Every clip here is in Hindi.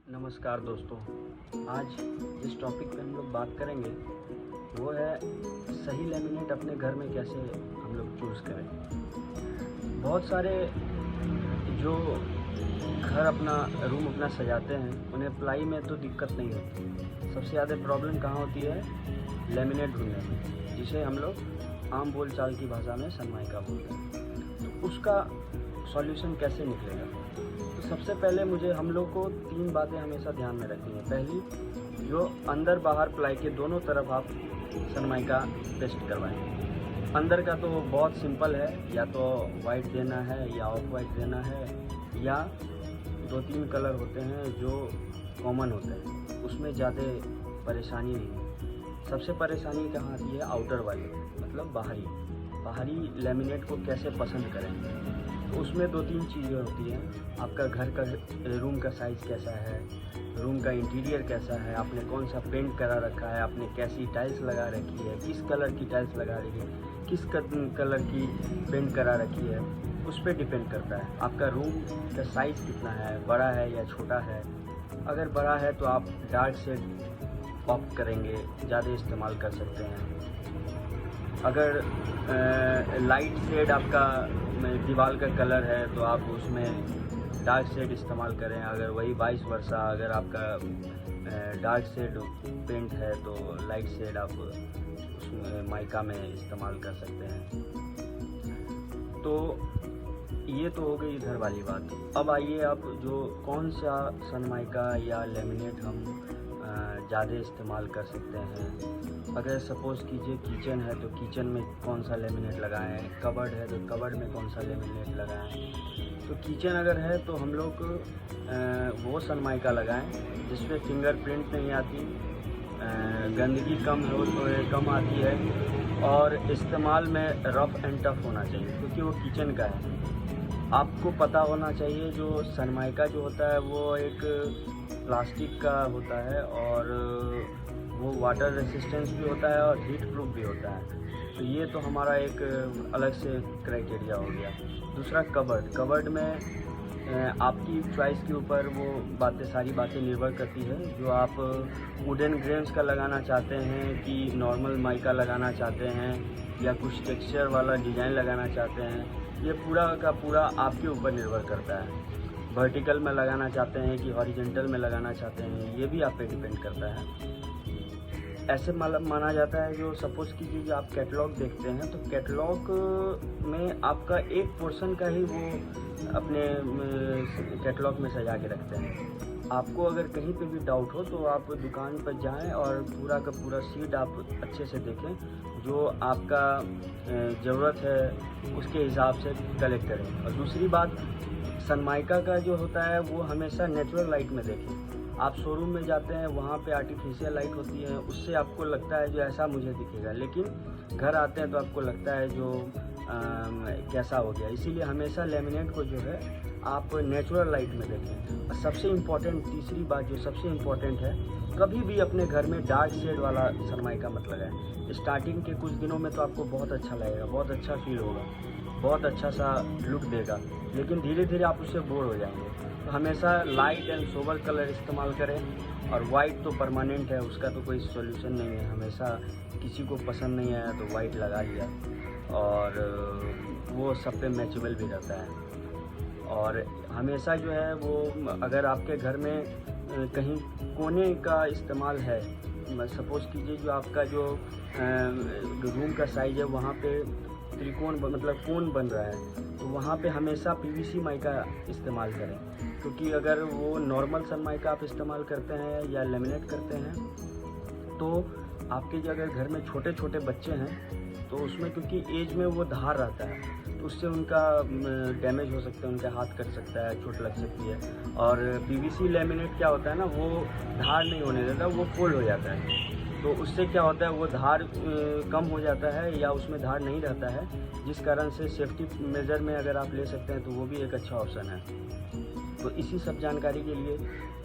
नमस्कार दोस्तों, आज जिस टॉपिक पे हम लोग बात करेंगे वो है सही लेमिनेट अपने घर में कैसे हम लोग चूज़ करें। बहुत सारे जो घर अपना रूम अपना सजाते हैं उन्हें प्लाई में तो दिक्कत नहीं होती। सबसे ज़्यादा प्रॉब्लम कहाँ होती है? लेमिनेट ढूंढने में, जिसे हम लोग आम बोलचाल की भाषा में सनमाइका बोलते हैं। तो उसका सॉल्यूशन कैसे निकलेगा? तो सबसे पहले हम लोग को 3 बातें हमेशा ध्यान में रखनी है। पहली, जो अंदर बाहर प्लाई के दोनों तरफ आप सनमाइका पेस्ट करवाएं। अंदर का तो बहुत सिंपल है, या तो वाइट देना है या ऑफ वाइट देना है, या 2-3 कलर होते हैं जो कॉमन होते हैं, उसमें ज़्यादा परेशानी नहीं है। सबसे परेशानी कहाँ आती है? आउटर वाली, मतलब बाहरी लेमिनेट को कैसे पसंद करें। तो उसमें 2-3 चीज़ें होती हैं। आपका घर का रूम का साइज़ कैसा है, रूम का इंटीरियर कैसा है, आपने कौन सा पेंट करा रखा है, आपने कैसी टाइल्स लगा रखी है, किस कलर की टाइल्स लगा रखी है, किस कलर की पेंट करा रखी है, उस पर डिपेंड करता है। आपका रूम का साइज़ कितना है, बड़ा है या छोटा है। अगर बड़ा है तो आप डार्क शेड ऑप्ट करेंगे, ज़्यादा इस्तेमाल कर सकते हैं। अगर लाइट शेड आपका दीवार का कलर है तो आप उसमें डार्क शेड इस्तेमाल करें। अगर वही वाइस वर्सा, अगर आपका डार्क शेड पेंट है तो लाइट शेड आप उसमें माइका में इस्तेमाल कर सकते हैं। तो ये तो हो गई इधर वाली बात। अब आइए, आप जो कौन सा सनमाइका या लेमिनेट हम ज़्यादा इस्तेमाल कर सकते हैं। अगर सपोज़ कीजिए किचन है तो किचन में कौन सा लेमिनेट लगाएं, कबर्ड है तो कबर्ड में कौन सा लेमिनेट लगाएं। तो किचन अगर है तो हम लोग वो सनमाइका लगाएं जिसमें फिंगरप्रिंट नहीं आती, गंदगी कम आती है, और इस्तेमाल में रफ़ एंड टफ होना चाहिए, क्योंकि वो किचन का है। आपको पता होना चाहिए जो सनमाइका जो होता है वो एक प्लास्टिक का होता है, और वो वाटर रेसिस्टेंस भी होता है और हीट प्रूफ भी होता है। तो ये तो हमारा एक अलग से क्राइटेरिया हो गया। दूसरा, कबर्ड में आपकी चॉइस के ऊपर वो सारी बातें निर्भर करती है। जो आप वुडन ग्रेन्स का लगाना चाहते हैं कि नॉर्मल माइका लगाना चाहते हैं, या कुछ टेक्सचर वाला डिज़ाइन लगाना चाहते हैं, ये पूरा का पूरा आपके ऊपर निर्भर करता है। वर्टिकल में लगाना चाहते हैं कि हॉरिजेंटल में लगाना चाहते हैं, ये भी आप पे डिपेंड करता है। ऐसे माना जाता है, जो सपोज़ कीजिए जो आप कैटलॉग देखते हैं तो कैटलॉग में आपका एक पोर्शन का ही वो अपने कैटलॉग में सजा के रखते हैं। आपको अगर कहीं पे भी डाउट हो तो आप दुकान पर जाएं और पूरा का पूरा शीट आप अच्छे से देखें, जो आपका ज़रूरत है उसके हिसाब से कलेक्ट करें। और दूसरी बात, सनमाइका का जो होता है वो हमेशा नेचुरल लाइट में देखें। आप शोरूम में जाते हैं, वहाँ पे आर्टिफिशियल लाइट होती है, उससे आपको लगता है जो ऐसा मुझे दिखेगा, लेकिन घर आते हैं तो आपको लगता है जो कैसा हो गया। इसीलिए हमेशा लेमिनेट को जो है आप नेचुरल लाइट में देखें। और सबसे इम्पॉर्टेंट, तीसरी बात जो सबसे इम्पॉर्टेंट है, कभी भी अपने घर में डार्क शेड वाला सनमाइका मत लगाएं। स्टार्टिंग के कुछ दिनों में तो आपको बहुत अच्छा लगेगा, बहुत अच्छा फील होगा, बहुत अच्छा सा लुक देगा, लेकिन धीरे धीरे आप उससे बोर हो जाएंगे। तो हमेशा लाइट एंड सोबर कलर इस्तेमाल करें। और वाइट तो परमानेंट है, उसका तो कोई सॉल्यूशन नहीं है। हमेशा किसी को पसंद नहीं आया तो वाइट लगा लिया, और वो सब पे मैचेबल भी रहता है। और हमेशा जो है वो, अगर आपके घर में कहीं कोने का इस्तेमाल है, सपोज़ कीजिए जो आपका जो रूम का साइज़ है वहाँ पे त्रिकोण मतलब कोन बन रहा है, तो वहाँ पे हमेशा पीवीसी माइका इस्तेमाल करें। क्योंकि अगर वो नॉर्मल सनमाइका आप इस्तेमाल करते हैं या लेमिनेट करते हैं तो आपके जो अगर घर में छोटे छोटे बच्चे हैं तो उसमें, क्योंकि एज में वो धार रहता है, तो उससे उनका डैमेज हो सकता है, उनका हाथ कट सकता है, चोट लग सकती है। और पीवीसी लेमिनेट क्या होता है ना, वो धार नहीं होने देता, वो फोल्ड हो जाता है। तो उससे क्या होता है, वो धार कम हो जाता है या उसमें धार नहीं रहता है, जिस कारण से सेफ्टी मेजर में अगर आप ले सकते हैं तो वो भी एक अच्छा ऑप्शन है। तो इसी सब जानकारी के लिए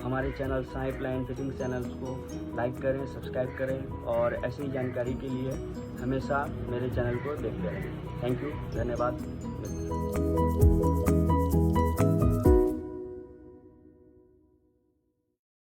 हमारे चैनल साई प्लाइन फिटिंग चैनल्स को लाइक करें, सब्सक्राइब करें, और ऐसी जानकारी के लिए हमेशा मेरे चैनल को देखते रहें। थैंक यू, धन्यवाद।